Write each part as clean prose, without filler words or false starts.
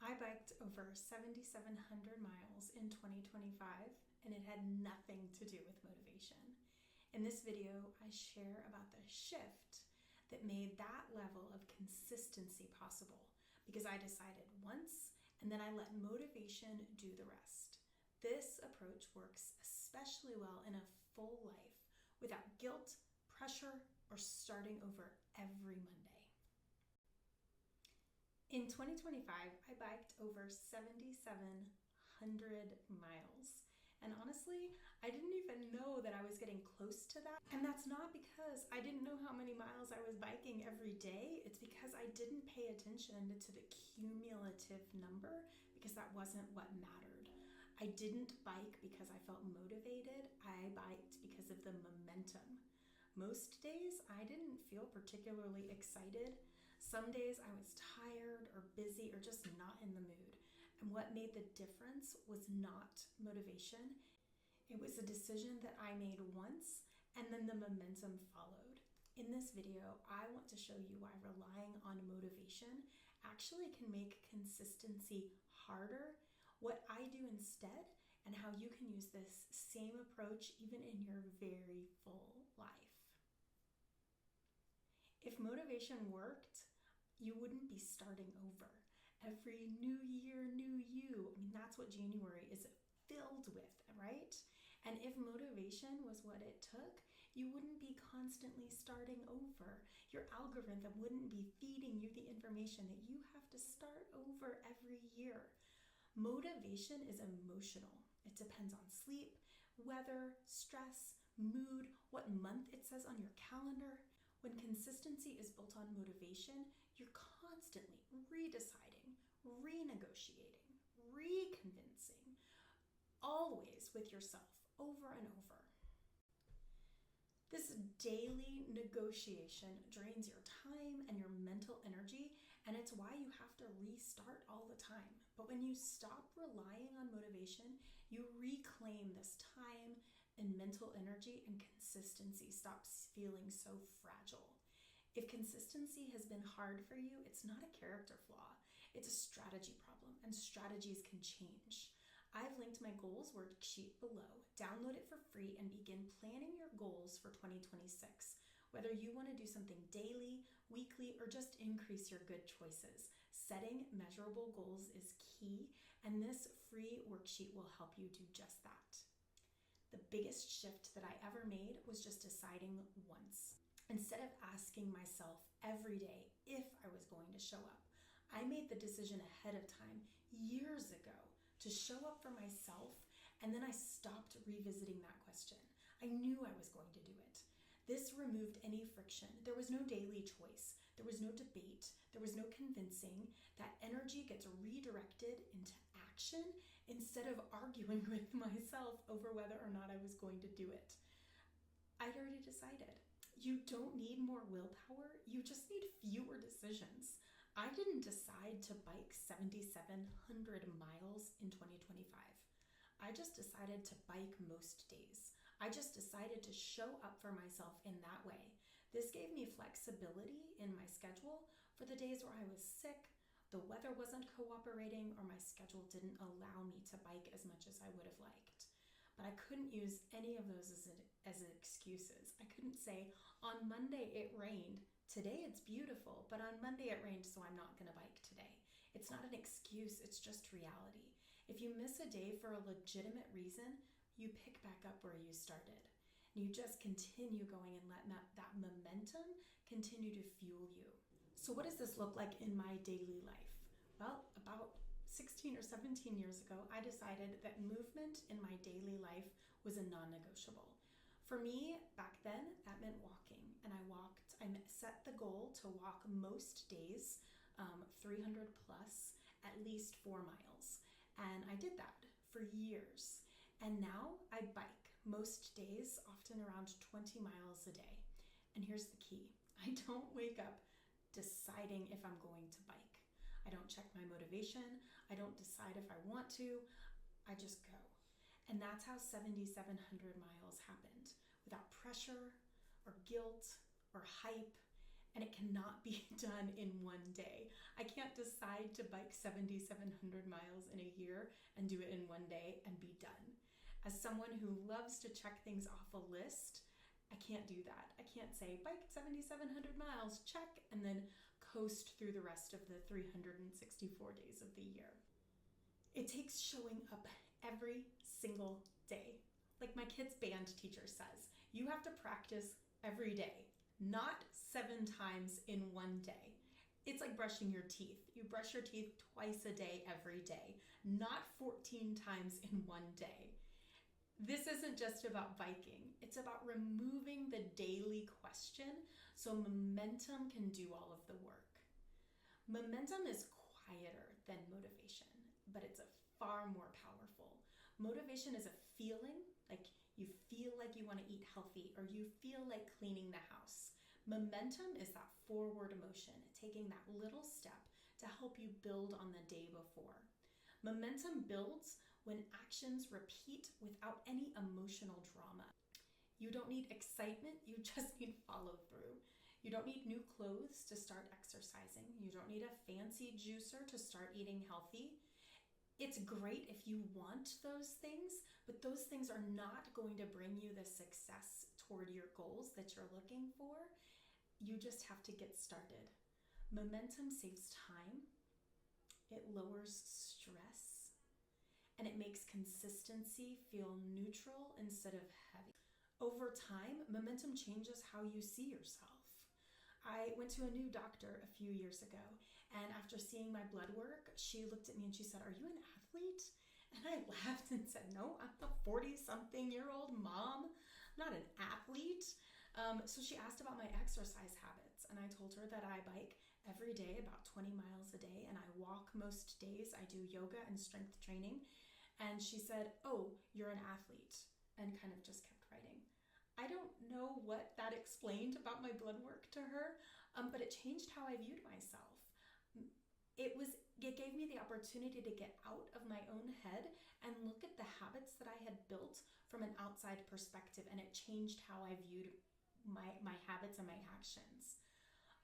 I biked over 7,700 miles in 2025, and it had nothing to do with motivation. In this video, I share about the shift that made that level of consistency possible because I decided once and then I let motivation do the rest. This approach works especially well in a full life without guilt, pressure, or starting over every Monday. In 2025, I biked over 7,700 miles. And honestly, I didn't even know that I was getting close to that. And that's not because I didn't know how many miles I was biking every day. It's because I didn't pay attention to the cumulative number because that wasn't what mattered. I didn't bike because I felt motivated. I biked because of the momentum. Most days, I didn't feel particularly excited. Some days I was tired or busy or just not in the mood. And what made the difference was not motivation. It was a decision that I made once and then the momentum followed. In this video, I want to show you why relying on motivation actually can make consistency harder, what I do instead, and how you can use this same approach even in your very full life. If motivation worked, you wouldn't be starting over. Every new year, new you. I mean, that's what January is filled with, right? And if motivation was what it took, you wouldn't be constantly starting over. Your algorithm wouldn't be feeding you the information that you have to start over every year. Motivation is emotional. It depends on sleep, weather, stress, mood, what month it says on your calendar. When consistency is built on motivation, you're constantly redeciding, renegotiating, reconvincing, always with yourself, over and over. This daily negotiation drains your time and your mental energy, and it's why you have to restart all the time. But when you stop relying on motivation, you reclaim this time and mental energy, and consistency stops feeling so fragile. If consistency has been hard for you, it's not a character flaw, it's a strategy problem, and strategies can change. I've linked my goals worksheet below. Download it for free and begin planning your goals for 2026. Whether you want to do something daily, weekly, or just increase your good choices, setting measurable goals is key, and this free worksheet will help you do just that. The biggest shift that I ever made was just deciding once. Instead of asking myself every day if I was going to show up, I made the decision ahead of time years ago to show up for myself, and then I stopped revisiting that question. I knew I was going to do it. This removed any friction. There was no daily choice. There was no debate. There was no convincing. That energy gets redirected into action instead of arguing with myself over whether or not I was going to do it. I'd already decided. You don't need more willpower. You just need fewer decisions. I didn't decide to bike 7,700 miles in 2025. I just decided to bike most days. I just decided to show up for myself in that way. This gave me flexibility in my schedule for the days where I was sick, the weather wasn't cooperating, or my schedule didn't allow me to bike as much as I would have liked. But I couldn't use any of those as excuses. I couldn't say, on Monday it rained, today it's beautiful, but on Monday it rained, so I'm not gonna bike today. It's not an excuse, it's just reality. If you miss a day for a legitimate reason, you pick back up where you started. And you just continue going and let that momentum continue to fuel you. So what does this look like in my daily life? Well, about 16 or 17 years ago, I decided that movement in my daily life was a non-negotiable. For me, back then, that meant walking. And I set the goal to walk most days, 300 plus, at least 4 miles. And I did that for years. And now I bike most days, often around 20 miles a day. And here's the key. I don't wake up deciding if I'm going to bike. I don't check my motivation. I don't decide if I want to. I just go. And that's how 7,700 miles happened, without pressure or guilt or hype. And it cannot be done in one day. I can't decide to bike 7,700 miles in a year and do it in one day and be done. As someone who loves to check things off a list, I can't do that. I can't say bike 7,700 miles, check, and then coast through the rest of the 364 days of the year. It takes showing up every single day. Like my kid's band teacher says, you have to practice every day, not 7 times in one day. It's like brushing your teeth. You brush your teeth twice a day, every day, not 14 times in one day. This isn't just about biking. It's about removing the daily question so momentum can do all of the work. Momentum is quieter than motivation, but it's far more powerful. Motivation is a feeling, like you feel like you want to eat healthy or you feel like cleaning the house. Momentum is that forward motion, taking that little step to help you build on the day before. Momentum builds when actions repeat without any emotional drama. You don't need excitement, you just need follow through. You don't need new clothes to start exercising. You don't need a fancy juicer to start eating healthy. It's great if you want those things, but those things are not going to bring you the success toward your goals that you're looking for. You just have to get started. Momentum saves time, it lowers stress, and it makes consistency feel neutral instead of heavy. Over time, momentum changes how you see yourself. I went to a new doctor a few years ago, and after seeing my blood work, she looked at me and she said, "Are you an athlete?" And I laughed and said, "No, I'm a 40-something-year-old mom, not an athlete." So she asked about my exercise habits, and I told her that I bike every day about 20 miles a day, and I walk most days. I do yoga and strength training. And she said, "Oh, you're an athlete," and kind of just kept writing. I don't know what that explained about my blood work to her, but it changed how I viewed myself. It gave me the opportunity to get out of my own head and look at the habits that I had built from an outside perspective, and it changed how I viewed my habits and my actions.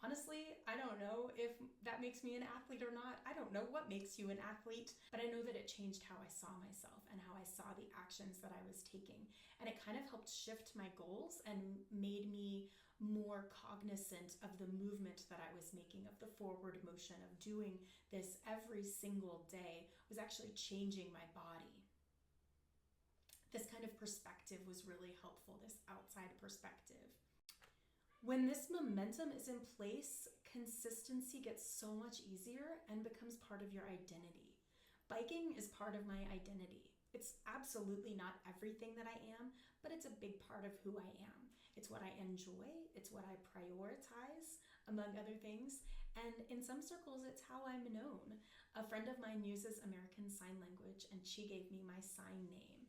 Honestly, I don't know if that makes me an athlete or not. I don't know what makes you an athlete, but I know that it changed how I saw myself and how I saw the actions that I was taking. And it kind of helped shift my goals and made me more cognizant of the movement that I was making, of the forward motion, of doing this every single day was actually changing my body. This kind of perspective was really helpful, this outside perspective. When this momentum is in place, consistency gets so much easier and becomes part of your identity. Biking is part of my identity. It's absolutely not everything that I am, but it's a big part of who I am. It's what I enjoy, it's what I prioritize, among other things, and in some circles, it's how I'm known. A friend of mine uses American Sign Language, and she gave me my sign name.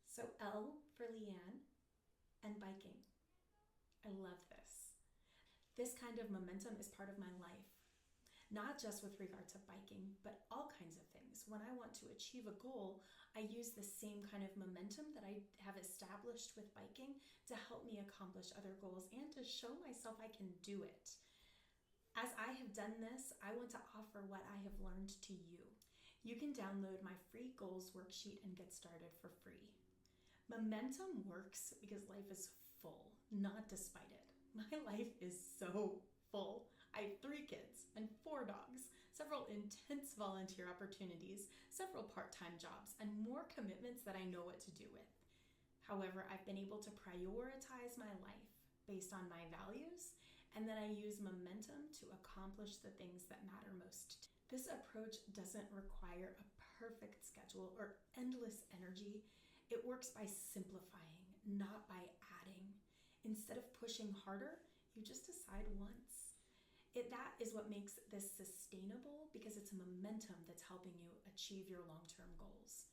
So L for Leanne, and biking. I love this. This kind of momentum is part of my life, not just with regard to biking, but all kinds of things. When I want to achieve a goal, I use the same kind of momentum that I have established with biking to help me accomplish other goals and to show myself I can do it. As I have done this, I want to offer what I have learned to you. You can download my free goals worksheet and get started for free. Momentum works because life is full, not despite it. My life is so full. I have 3 kids and 4 dogs, several intense volunteer opportunities, several part-time jobs, and more commitments that I know what to do with. However, I've been able to prioritize my life based on my values, and then I use momentum to accomplish the things that matter most. This approach doesn't require a perfect schedule or endless energy. It works by simplifying, not by adding. Instead of pushing harder, you just decide once. That is what makes this sustainable, because it's a momentum that's helping you achieve your long-term goals.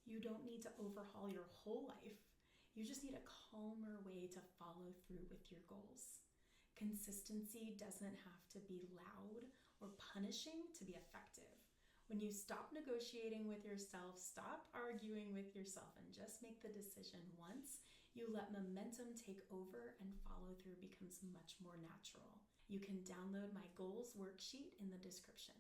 You don't need to overhaul your whole life. You just need a calmer way to follow through with your goals. Consistency doesn't have to be loud or punishing to be effective. When you stop negotiating with yourself, stop arguing with yourself, and just make the decision once, you let momentum take over and follow through becomes much more natural. You can download my goals worksheet in the description.